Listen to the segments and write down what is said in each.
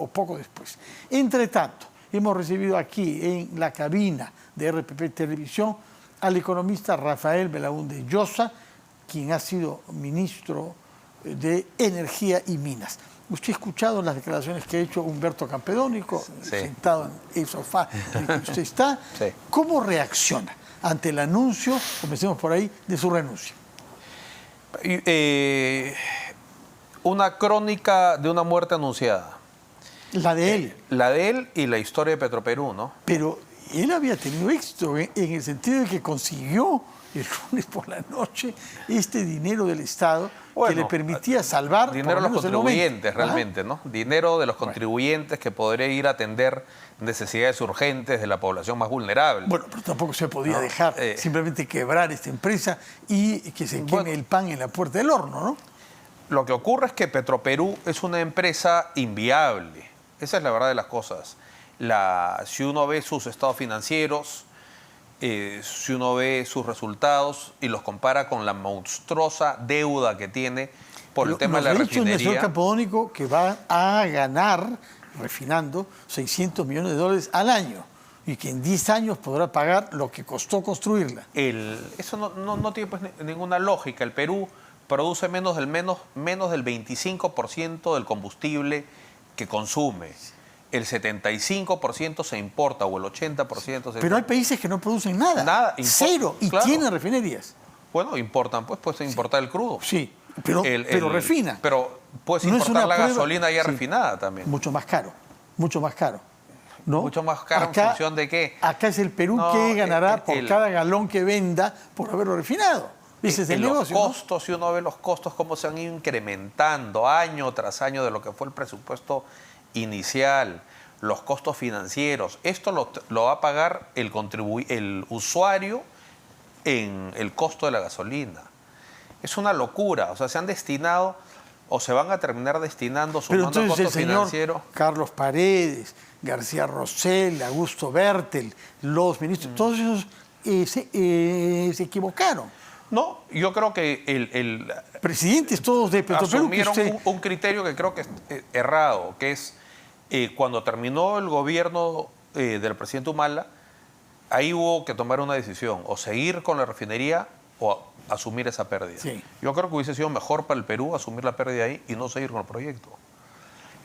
o poco después. Entre tanto, hemos recibido aquí en la cabina de RPP Televisión al economista Rafael Belaúnde Llosa, quien ha sido ministro de Energía y Minas. Usted ha escuchado las declaraciones que ha hecho Humberto Campedónico, sentado en el sofá en el que usted está. Sí. ¿Cómo reacciona ante el anuncio, comencemos por ahí, de su renuncia? Una crónica de una muerte anunciada. La de él. La de él y la historia de Petroperú, ¿no? Pero él había tenido éxito en el sentido de que consiguió el lunes por la noche este dinero del Estado que le permitía salvar dinero de los contribuyentes realmente, ¿ah? ¿no? Dinero de los contribuyentes que podría ir a atender necesidades urgentes de la población más vulnerable. Bueno, pero tampoco se podía dejar simplemente quebrar esta empresa y que se queme el pan en la puerta del horno, ¿no? Lo que ocurre es que Petroperú es una empresa inviable. Esa es la verdad de las cosas. Si uno ve sus estados financieros, si uno ve sus resultados y los compara con la monstruosa deuda que tiene por el tema de la refinería. Nos ha dicho el señor Campodónico que va a ganar, refinando, $600 millones al año y que en 10 años podrá pagar lo que costó construirla. Eso no tiene pues ninguna lógica. El Perú produce menos del 25% del combustible que consume. El 75% se importa o el 80% se... Pero hay países que no producen nada. Nada. Cero. Y claro. Tienen refinerías. Bueno, importan, pues puedes importar el crudo. Sí, pero refina. Pero puedes importar la gasolina ya refinada también. Mucho más caro. Mucho más caro. ¿No? Mucho más caro en función de qué. Acá es el Perú que ganará por cada galón que venda por haberlo refinado. Ese es el negocio, los costos, si uno ve los costos, cómo se han ido incrementando año tras año de lo que fue el presupuesto inicial, los costos financieros. Esto lo va a pagar el usuario en el costo de la gasolina. Es una locura. O sea, se han destinado o se van a terminar destinando sumando costos financieros. Carlos Paredes, García Rosell, Augusto Bertel, los ministros, todos esos se equivocaron. No, yo creo que presidentes todos de Petroperú asumieron un criterio que creo que es errado, que es cuando terminó el gobierno del presidente Humala, ahí hubo que tomar una decisión, o seguir con la refinería o asumir esa pérdida. Sí. Yo creo que hubiese sido mejor para el Perú asumir la pérdida ahí y no seguir con el proyecto.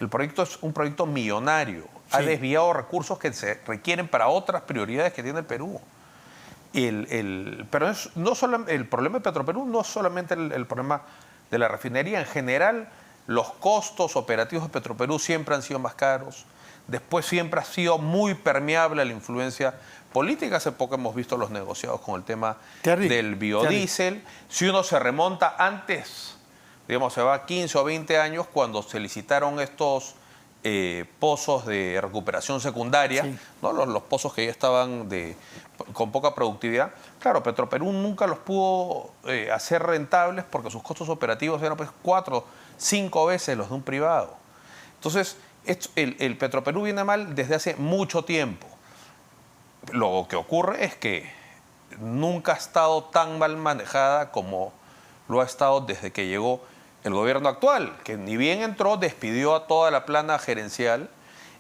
El proyecto es un proyecto millonario, ha desviado recursos que se requieren para otras prioridades que tiene el Perú. Pero el problema de Petroperú no es solamente el problema de la refinería. En general, los costos operativos de Petroperú siempre han sido más caros. Después siempre ha sido muy permeable a la influencia política. Hace poco hemos visto los negociados con el tema del biodiesel. Si uno se remonta antes, digamos, se va 15 o 20 años, cuando se licitaron estos pozos de recuperación secundaria, ¿no? los pozos que ya estaban con poca productividad. Claro, Petroperú nunca los pudo hacer rentables porque sus costos operativos eran pues 4 o 5 veces los de un privado. Entonces, el Petroperú viene mal desde hace mucho tiempo. Lo que ocurre es que nunca ha estado tan mal manejada como lo ha estado desde que llegó el gobierno actual, que ni bien entró, despidió a toda la plana gerencial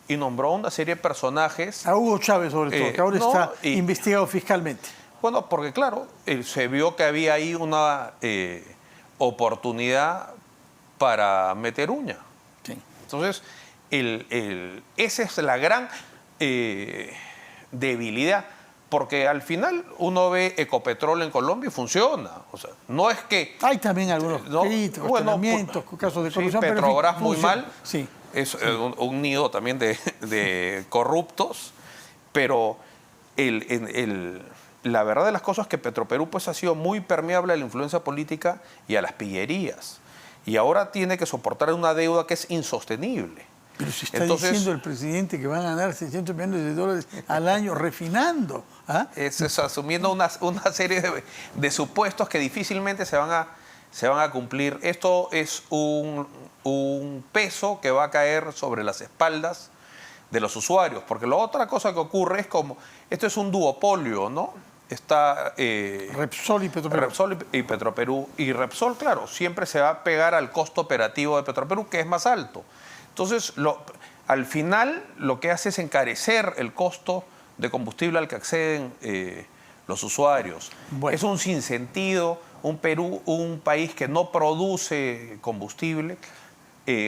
y nombró una serie de personajes. A Hugo Chávez, sobre todo, que ahora está investigado fiscalmente. Bueno, porque claro, se vio que había ahí una oportunidad para meter uña. Sí. Entonces, esa es la gran debilidad. Porque al final uno ve Ecopetrol en Colombia y funciona. O sea, no es que... Hay también algunos críticos, cuestionamientos, casos de corrupción. Sí, Petrobras muy mal. Sí. Es un nido también de corruptos. Pero la verdad de las cosas es que Petroperú pues, ha sido muy permeable a la influencia política y a las pillerías. Y ahora tiene que soportar una deuda que es insostenible. Pero se está diciendo el presidente que van a ganar $600 millones al año refinando. ¿Ah? Es asumiendo una serie de supuestos que difícilmente se van a cumplir. Esto es un peso que va a caer sobre las espaldas de los usuarios. Porque la otra cosa que ocurre es como, esto es un duopolio, ¿no? Está Repsol y Petroperú. Repsol y Petroperú. Y Repsol, claro, siempre se va a pegar al costo operativo de Petroperú, que es más alto. Entonces, al final lo que hace es encarecer el costo de combustible al que acceden los usuarios. Bueno. Es un sinsentido, un Perú, un país que no produce combustible,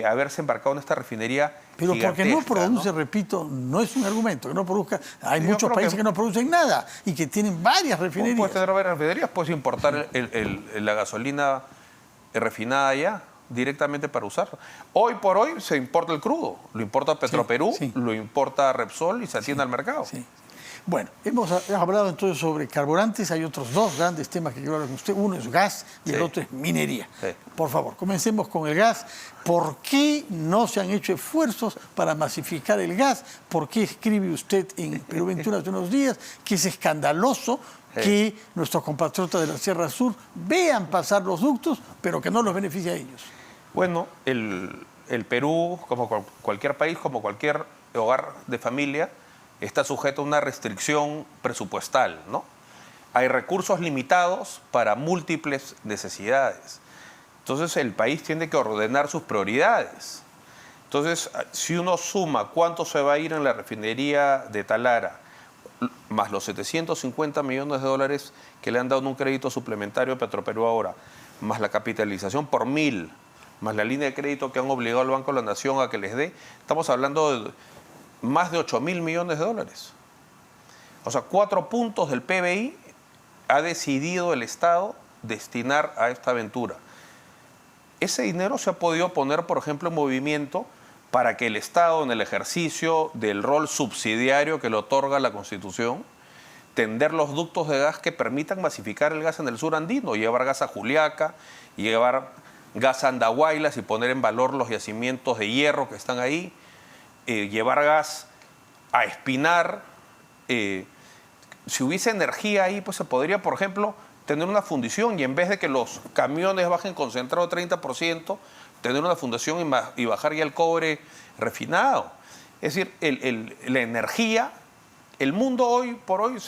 haberse embarcado en esta refinería. Pero porque no gigantesca, produce, ¿no? repito, no es un argumento, que no produzca. Hay Yo muchos creo países que que no producen nada y que tienen varias refinerías. Puedes tener varias refinerías, puedes importar la gasolina refinada ya directamente para usar. Hoy por hoy se importa el crudo, lo importa Petroperú, sí. lo importa Repsol y se atiende al mercado. Sí. Bueno, hemos hablado entonces sobre carburantes. Hay otros dos grandes temas que quiero hablar con usted. Uno es gas y el otro es minería. Sí. Por favor, comencemos con el gas. ¿Por qué no se han hecho esfuerzos para masificar el gas? ¿Por qué escribe usted en Perú 21 hace unos días que es escandaloso que nuestros compatriotas de la Sierra Sur vean pasar los ductos, pero que no los beneficia a ellos? Bueno, el Perú, como cualquier país, como cualquier hogar de familia, está sujeto a una restricción presupuestal, ¿no? Hay recursos limitados para múltiples necesidades. Entonces el país tiene que ordenar sus prioridades. Entonces, si uno suma cuánto se va a ir en la refinería de Talara, más los 750 millones de dólares que le han dado en un crédito suplementario a Petroperú ahora, más la capitalización por 1000, más la línea de crédito que han obligado al Banco de la Nación a que les dé, estamos hablando de más de 8.000 millones de dólares. O sea, 4 puntos del PBI ha decidido el Estado destinar a esta aventura. Ese dinero se ha podido poner, por ejemplo, en movimiento para que el Estado, en el ejercicio del rol subsidiario que le otorga la Constitución, tender los ductos de gas que permitan masificar el gas en el sur andino, llevar gas a Juliaca, llevar gas a Andahuaylas y poner en valor los yacimientos de hierro que están ahí, llevar gas a Espinar. Si hubiese energía ahí, pues se podría, por ejemplo, tener una fundición y en vez de que los camiones bajen concentrado 30%, tener una fundición y bajar ya el cobre refinado. Es decir, la energía, el mundo hoy por hoy,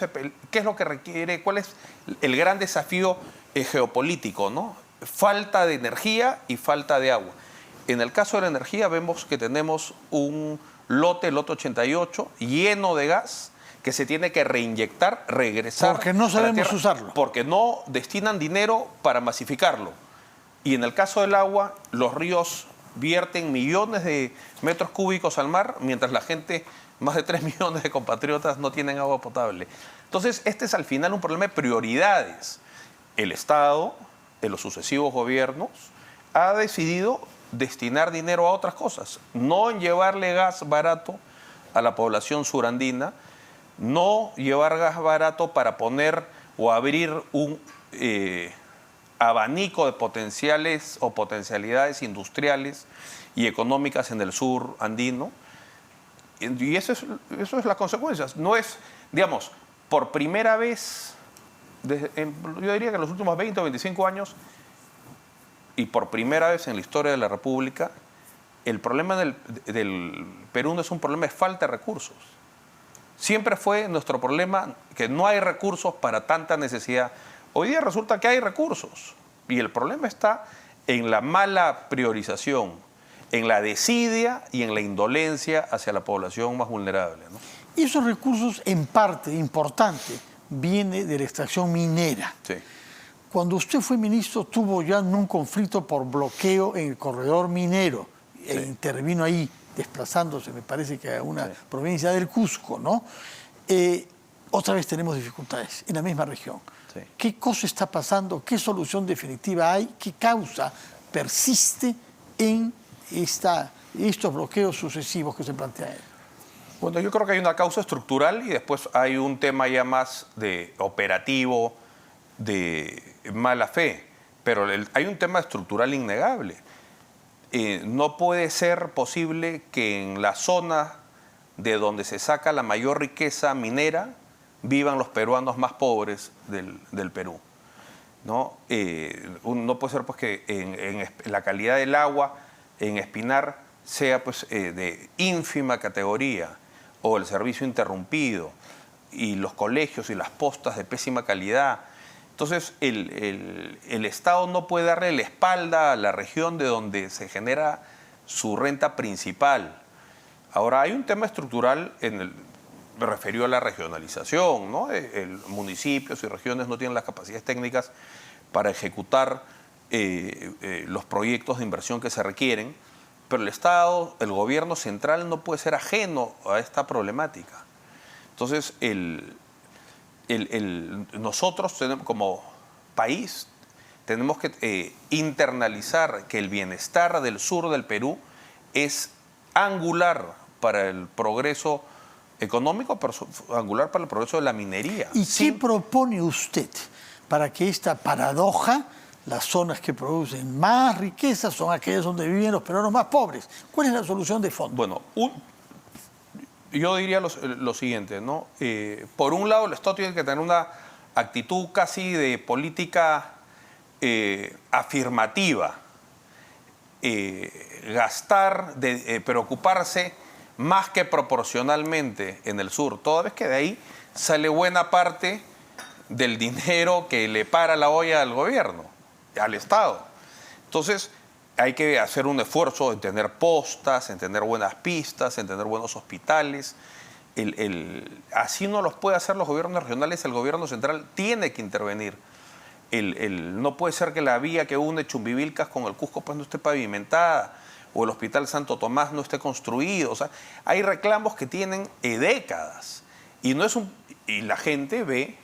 ¿qué es lo que requiere? ¿Cuál es el gran desafío geopolítico, ¿no? Falta de energía y falta de agua. En el caso de la energía vemos que tenemos un lote, el lote 88, lleno de gas que se tiene que reinyectar, regresar. Porque no sabemos usarlo. Porque no destinan dinero para masificarlo. Y en el caso del agua, los ríos vierten millones de metros cúbicos al mar, mientras la gente, más de 3 millones de compatriotas, no tienen agua potable. Entonces, este es al final un problema de prioridades. El Estado, en los sucesivos gobiernos, ha decidido destinar dinero a otras cosas, no en llevarle gas barato a la población surandina, no llevar gas barato para poner o abrir un abanico de potenciales o potencialidades industriales y económicas en el sur andino. Y eso es las consecuencias. No es, digamos, por primera vez, yo diría que en los últimos 20 o 25 años, y por primera vez en la historia de la República, el problema del Perú no es un problema de falta de recursos. Siempre fue nuestro problema que no hay recursos para tanta necesidad. Hoy día resulta que hay recursos y el problema está en la mala priorización, en la desidia y en la indolencia hacia la población más vulnerable, ¿no? Y esos recursos, en parte importante, viene de la extracción minera. Sí. Cuando usted fue ministro, tuvo ya un conflicto por bloqueo en el corredor minero. E intervino ahí, desplazándose, me parece que a una provincia del Cusco, ¿no? Otra vez tenemos dificultades en la misma región. Sí. ¿Qué cosa está pasando? ¿Qué solución definitiva hay? ¿Qué causa persiste en estos bloqueos sucesivos que se plantean? Bueno, yo creo que hay una causa estructural y después hay un tema ya más de operativo, de mala fe, pero hay un tema estructural innegable. No puede ser posible que en la zona de donde se saca la mayor riqueza minera vivan los peruanos más pobres del Perú, ¿no? No puede ser pues, que en la calidad del agua en Espinar sea pues, de ínfima categoría, o el servicio interrumpido, y los colegios y las postas de pésima calidad. Entonces, el Estado no puede darle la espalda a la región de donde se genera su renta principal. Ahora, hay un tema estructural me refirió a la regionalización, ¿no? Municipios y regiones no tienen las capacidades técnicas para ejecutar los proyectos de inversión que se requieren, pero el Estado, el gobierno central no puede ser ajeno a esta problemática. Entonces, nosotros como país tenemos que internalizar que el bienestar del sur del Perú es angular para el progreso económico, pero angular para el progreso de la minería. ¿Y qué propone usted para que esta paradoja, las zonas que producen más riqueza son aquellas donde viven los peruanos más pobres? ¿Cuál es la solución de fondo? Bueno, yo diría lo siguiente, ¿no? Por un lado, el Estado tiene que tener una actitud casi de política afirmativa, gastar, preocuparse más que proporcionalmente en el sur, toda vez que de ahí sale buena parte del dinero que le para la olla al gobierno, al Estado. Entonces, hay que hacer un esfuerzo en tener postas, en tener buenas pistas, en tener buenos hospitales. Así no los puede hacer los gobiernos regionales, el gobierno central tiene que intervenir. No puede ser que la vía que une Chumbivilcas con el Cusco pues no esté pavimentada, o el Hospital Santo Tomás no esté construido. O sea, hay reclamos que tienen décadas, y la gente ve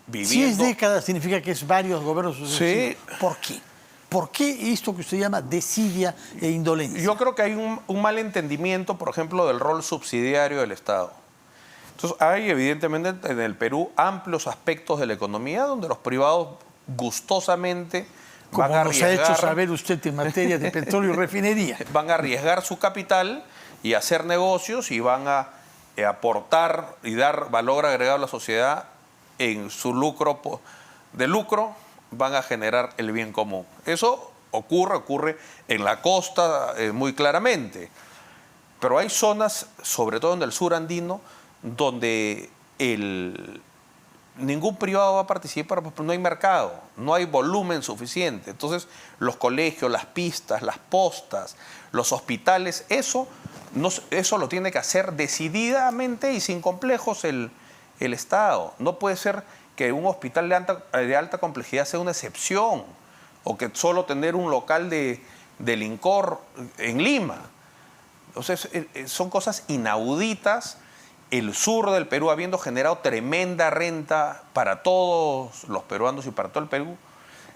viviendo... Si es décadas, significa que es varios gobiernos sucesivos. Sí. ¿Por qué? ¿Por qué esto que usted llama desidia e indolencia? Yo creo que hay un mal entendimiento, por ejemplo, del rol subsidiario del Estado. Entonces, hay evidentemente en el Perú amplios aspectos de la economía donde los privados gustosamente como van a nos ha hecho saber usted en materia de petróleo y refinería. Van a arriesgar su capital y hacer negocios y van a aportar y dar valor agregado a la sociedad en su lucro. De lucro van a generar el bien común. Eso ocurre en la costa muy claramente. Pero hay zonas, sobre todo en el sur andino, donde ningún privado va a participar porque no hay mercado, no hay volumen suficiente. Entonces, los colegios, las pistas, las postas, los hospitales, eso lo tiene que hacer decididamente y sin complejos el Estado. No puede ser que un hospital de alta complejidad sea una excepción, o que solo tener un local del INCOR en Lima. Entonces, son cosas inauditas. El sur del Perú, habiendo generado tremenda renta para todos los peruanos y para todo el Perú,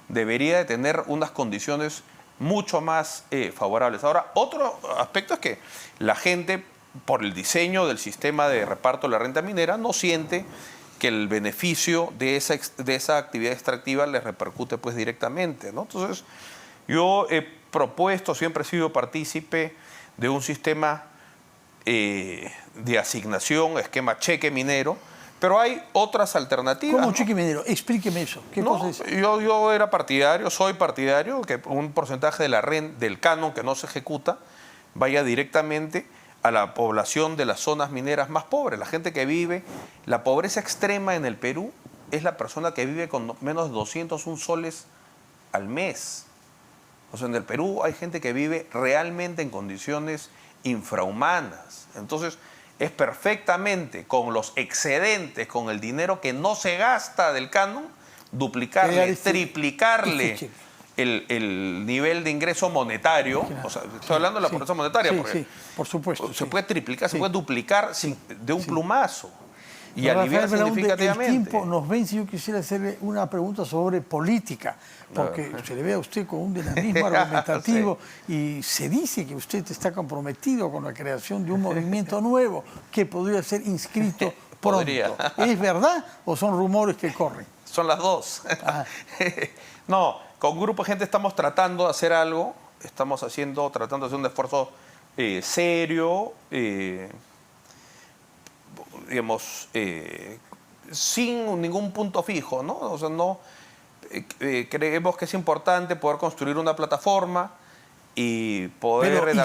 debería de tener unas condiciones mucho más favorables. Ahora, otro aspecto es que la gente, por el diseño del sistema de reparto de la renta minera, no siente que el beneficio de esa actividad extractiva les repercute pues directamente, ¿no? Entonces, yo he propuesto, siempre he sido partícipe de un sistema de asignación, esquema cheque minero, pero hay otras alternativas. ¿Cómo ¿no? cheque minero? Explíqueme eso. ¿Qué cosa es? Yo era partidario, soy partidario, que un porcentaje de la renta, del canon que no se ejecuta, vaya directamente a la población de las zonas mineras más pobres, la gente que vive. La pobreza extrema en el Perú es la persona que vive con menos de 201 soles al mes. O sea, en el Perú hay gente que vive realmente en condiciones infrahumanas. Entonces, es perfectamente con los excedentes, con el dinero que no se gasta del canon, duplicarle, triplicarle el nivel de ingreso monetario. Claro. O sea, estoy hablando de la pobreza monetaria, porque por supuesto. Se puede triplicar, se puede duplicar de un plumazo. Y aliviar significativamente. El tiempo nos vence. Yo quisiera hacerle una pregunta sobre política, porque se le ve a usted con un dinamismo argumentativo y se dice que usted está comprometido con la creación de un movimiento nuevo que podría ser inscrito pronto. ¿Es verdad o son rumores que corren? Son las dos. No, con un grupo de gente estamos tratando de hacer algo, tratando de hacer un esfuerzo serio, digamos, sin ningún punto fijo, ¿no? O sea, creemos que es importante poder construir una plataforma y poder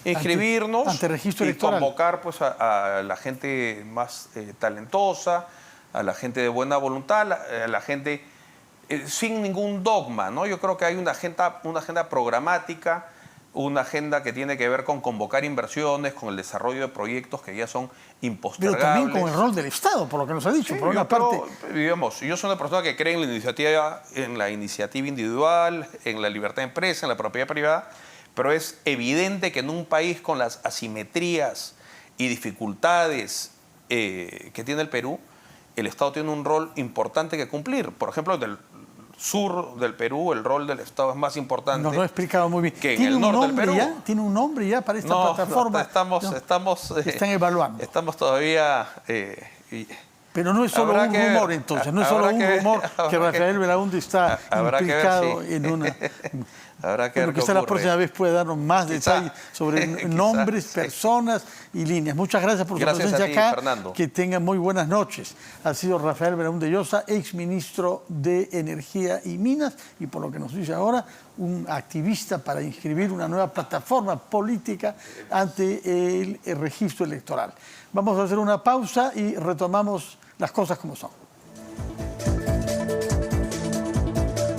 inscribirnos ante registro y electoral. Convocar pues, a la gente más talentosa, a la gente de buena voluntad, a la gente sin ningún dogma, ¿no? Yo creo que hay una agenda programática una agenda que tiene que ver con convocar inversiones, con el desarrollo de proyectos que ya son Pero impostergables. también con el rol del Estado, por lo que nos ha dicho. Sí, por una parte, digamos, yo soy una persona que cree en la iniciativa individual, en la libertad de empresa, en la propiedad privada, pero es evidente que en un país con las asimetrías y dificultades que tiene el Perú, el Estado tiene un rol importante que cumplir. Por ejemplo, del sur del Perú, el rol del Estado es más importante. nos lo ha explicado muy bien. Que en el norte del Perú. ¿Tiene un nombre ya para esta plataforma? Están evaluando. Estamos todavía... Pero no es solo un rumor, entonces. No es solo un rumor que Rafael Belaúnde está implicado en una... Habrá que ver qué quizá la ocurre. próxima vez puede darnos más detalles sobre nombres, sí. personas y líneas. Muchas gracias por su presencia a ti, acá. Fernando. Que tengan muy buenas noches. Ha sido Rafael Belaúnde Llosa, exministro de Energía y Minas, y por lo que nos dice ahora, un activista para inscribir una nueva plataforma política ante el registro electoral. Vamos a hacer una pausa y retomamos las cosas como son.